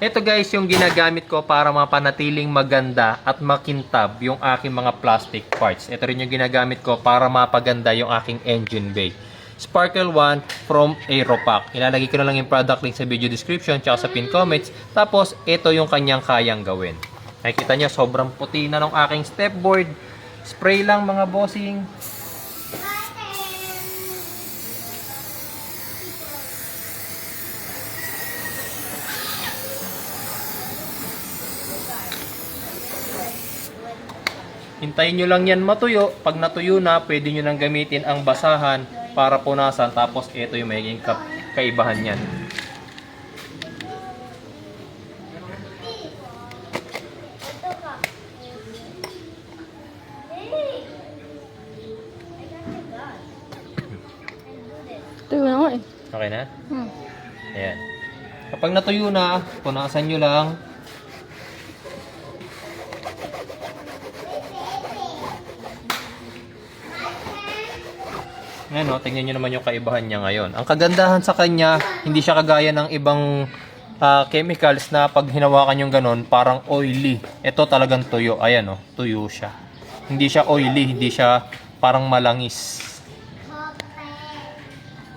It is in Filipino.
Ito guys yung ginagamit ko para mapanatiling maganda at makintab yung aking mga plastic parts. Ito rin yung ginagamit ko para mapaganda yung aking engine bay. Sparkle 1 from Aeropack. Ilalagay ko na lang yung product link sa video description tsaka sa pin comments. Tapos ito yung kanyang kayang gawin. Nakikita nyo sobrang puti na ng aking stepboard. Spray lang mga bossing. Hintayin nyo lang yan matuyo. Pag natuyo na, pwede nyo nang gamitin ang basahan para punasan. Tapos ito yung magiging kaibahan yan. Tuyo na ako eh. Okay na? Ayan. Kapag natuyo na, punasan nyo lang. Ngayon, no, tingnan nyo naman yung kaibahan niya ngayon. Ang kagandahan sa kanya, hindi siya kagaya ng ibang chemicals na pag hinawakan yung ganun, parang oily. Ito talagang tuyo. Ayan, no, tuyo siya. Hindi siya oily, hindi siya parang malangis.